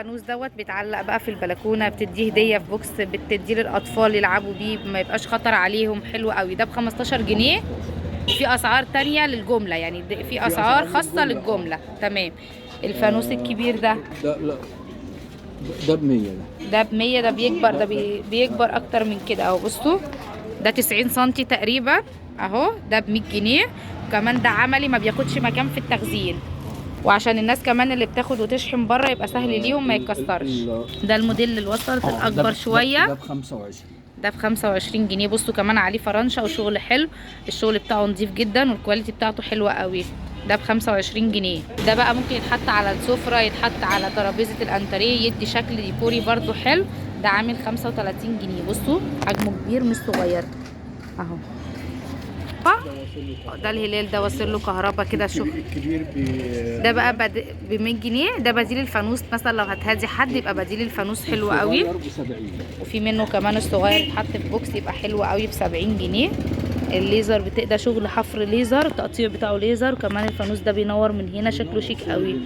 الفانوس دوت بيتعلق بقى في البلكونه، بتديه هديه في بوكس، بتديه للاطفال يلعبوا بيه ما يبقاش خطر عليهم. حلو قوي ده ب 15 جنيه. وفي اسعار تانية للجمله، يعني في اسعار خاصه للجمله. تمام. الفانوس الكبير ده لا ده ب 100. ده ب 100. ده بيكبر، ده بيكبر اكتر من كده اهو. بصوا ده 90 سنتي تقريبا اهو. ده ب 100 جنيه. وكمان ده عملي، ما بياخدش مكان في التخزين، وعشان الناس كمان اللي بتاخد وتشحن بره يبقى سهل ليهم ما يتكسرش. ده الموديل اللي الوسط الاكبر شويه. ده ب 25. ده ب 25 جنيه. بصوا كمان عليه فرنشه وشغل حلو. الشغل بتاعه نظيف جدا والكواليتي بتاعته حلوه قوي. ده ب 25 جنيه. ده بقى ممكن يتحط على السفره، يتحط على ترابيزه الانتريه، يدي شكل ديكوري برده حلو. ده عامل 35 جنيه. بصوا حجمه كبير مش صغير اهو. ده الهلال ده واصل له كهربا كده. شوف الكبير ده بقى ب 100 جنيه. ده بديل الفانوس، مثلا لو هتهدي حد يبقى بديل الفانوس حلو قوي. وفي منه كمان الصغير يتحط في بوكس يبقى حلو قوي ب 70 جنيه. الليزر بتقدر شغل حفر ليزر، التقطيع بتاعه ليزر. وكمان الفانوس ده بينور من هنا، شكله شيك قوي.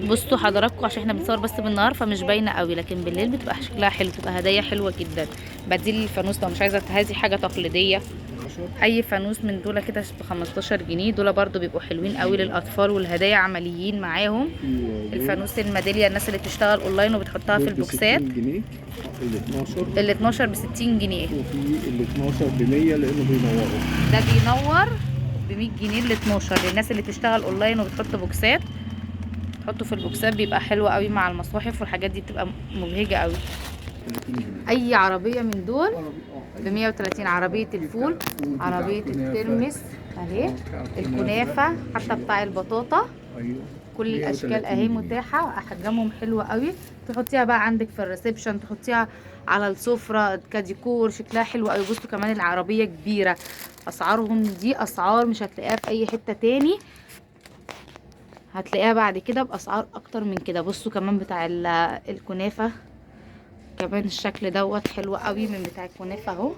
بصوا حضراتكم، عشان احنا بنصور بس بالنهار فمش باينه قوي، لكن بالليل بتبقى شكلها حلو، بتبقى هدايا حلوه جدا. بديل الفانوس لو مش عايزه تهدي حاجه تقليديه. اي فانوس من دول كده ب 15 جنيه. دول برضو بيبقوا حلوين قوي للاطفال، والهدايا عمليين معاهم. الفانوس الميداليه، الناس اللي بتشتغل اونلاين وبتحطها في البوكسات. ال 12 ب 60 جنيه. وفي ال 12 ب 100 لانه بينوروا. ده بينور ب 100 جنيه ال 12 للناس اللي بتشتغل اونلاين وبتحط بوكسات. تحطه في البوكسات بيبقى حلو قوي مع المصاحف والحاجات دي، بتبقى مبهجه قوي. اي عربيه من دول ب 130. عربيه الفول، عربيه الترمس اهي، الكنافه، حتى بتاع البطاطا. كل الاشكال اهي متاحه، احجامهم حلوه قوي. تحطيها بقى عندك في الريسبشن، تحطيها على السفره كديكور، شكلها حلو قوي. بصوا كمان العربيه كبيره. اسعارهم دي اسعار مش هتلاقيها في اي حته تاني، هتلاقيها بعد كده باسعار اكتر من كده. بصوا كمان بتاع الكنافه كمان الشكل دوت حلو قوي من بتاع الكنافه اهو،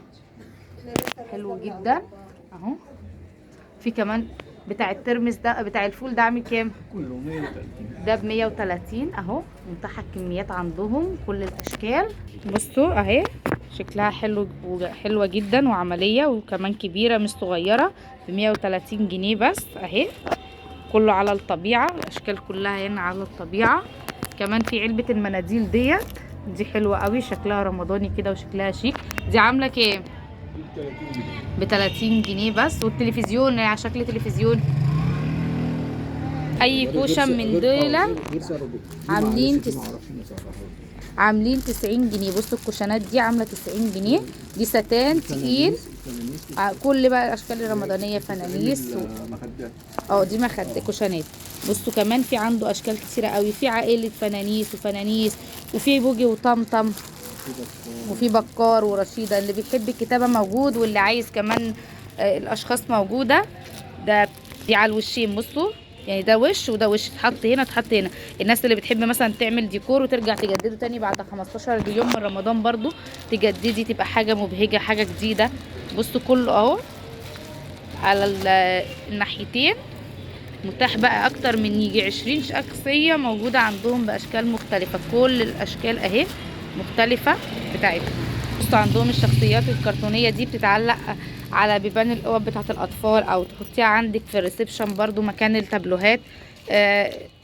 حلو جدا اهو. في كمان بتاع الترمس ده، بتاع الفول ده عامل كام؟ كله 130. ده ب 130 اهو. متاحه الكميات عندهم كل الاشكال. بصوا اهي شكلها حلو وحلوه جدا وعمليه، وكمان كبيره مش صغيره. ب 130 جنيه بس اهي. كله على الطبيعه، الاشكال كلها هنا على الطبيعه. كمان في علبه المناديل دي حلوه قوي، شكلها رمضاني كده وشكلها شيك. دي عامله كام؟ ب 30 جنيه بس. والتلفزيون على شكل تلفزيون. اي كوشه من دول عاملين 90 جنيه. بصوا الكوشنات دي عامله 90 جنيه. دي ستان تقيل. كل بقى الاشكال الرمضانيه، فنانيس دي مخد كوشنات. بصوا كمان في عنده اشكال كتيره قوي. في عائله فنانيس وفي بوجي وطمطم وفي بكار ورشيده. اللي بيحب الكتابه موجود، واللي عايز كمان الاشخاص موجوده. دي على الوشين. بصوا يعني ده وش وده وش، تحط هنا تحط هنا. الناس اللي بتحب مثلا تعمل ديكور وترجع تجدده تاني بعد 15 يوم من رمضان، برضو تجددي تبقى حاجه مبهجه، حاجه جديده. بصوا كله اهو على الناحيتين. متاح بقى اكتر من يجي 20 شخصيه موجوده عندهم باشكال مختلفه. كل الاشكال اهي مختلفه بتاعتهم. بصوا عندهم الشخصيات الكرتونيه دي بتتعلق على بيبان الاوض بتاعه الاطفال، او تحطيها عندك في الريسبشن برضو مكان التابلوهات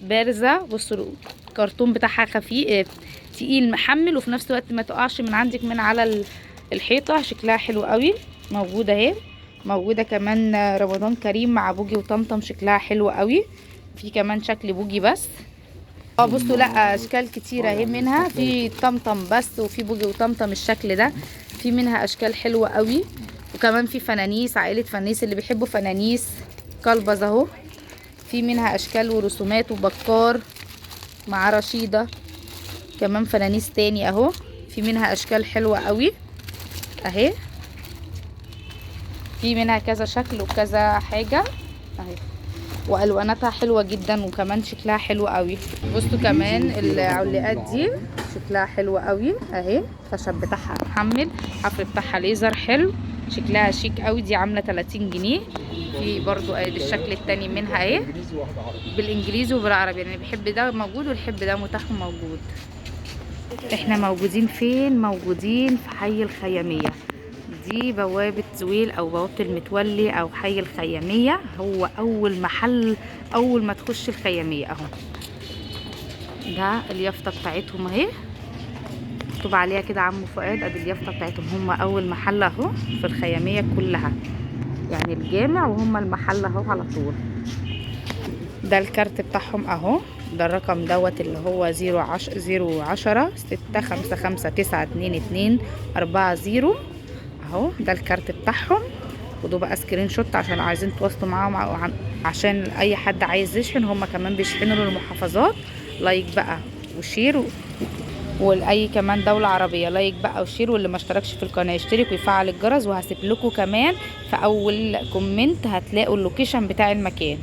بارزه. بصوا الكرتون بتاعها خفيف تقيل محمل، وفي نفس الوقت ما تقعش من عندك من على الحيطه. شكلها حلو قوي. موجوده اهي. موجوده كمان رمضان كريم مع بوجي وطمطم، شكلها حلو قوي. في كمان شكل بوجي بس. بصوا لا اشكال كتيره اهي، منها في طمطم بس، وفي بوجي وطمطم الشكل ده. في منها اشكال حلوه قوي. وكمان في فنانيس، عائله فنانيس اللي بيحبوا فنانيس كلبز اهو. في منها اشكال ورسومات وبكار مع رشيده. كمان فنانيس تاني اهو. في منها اشكال حلوه قوي اهي. في منها كذا شكل وكذا حاجه اهي، والواناتها حلوه جدا، وكمان شكلها حلو قوي. بصوا كمان العلاقات دي شكلها حلو قوي اهي. الخشب بتاعها محمل، الحفر بتاعها ليزر حلو. شكلها شيك قوي. دي عامله 30 جنيه. في برضو ادي الشكل التاني منها اهي انجليزي واحده عربي. بالانجليزي وبالعربي، يعني بحب ده موجود والحب ده متاح وموجود. احنا موجودين فين؟ موجودين في حي الخياميه. دي بوابه زويل او بوابه المتولي او حي الخياميه. هو اول محل اول ما تخش الخياميه اهو. ده اليافطه بتاعتهم اهي مكتوب عليها كده عمو فؤاد. ادي اليافطه بتاعتهم. هم اول محل اهو في الخياميه كلها، يعني الجامع وهم المحل اهو على طول. ده الكارت بتاعهم اهو. ده الرقم دوت اللي هو 010-655-922-40 اهو. ده الكارت بتاعهم. خدوا بقى سكرين شوت عشان عايزين تواصلوا معاهم عشان اي حد عايز يشحن. هم كمان بيشحنوا للمحافظات. لايك بقى وشير والاي كمان دولة عربية. لايك بقى وشير، واللي ما اشتركش في القناة يشترك ويفعل الجرس. وهسيب لكم كمان في اول كومنت هتلاقوا اللوكيشن بتاع المكان.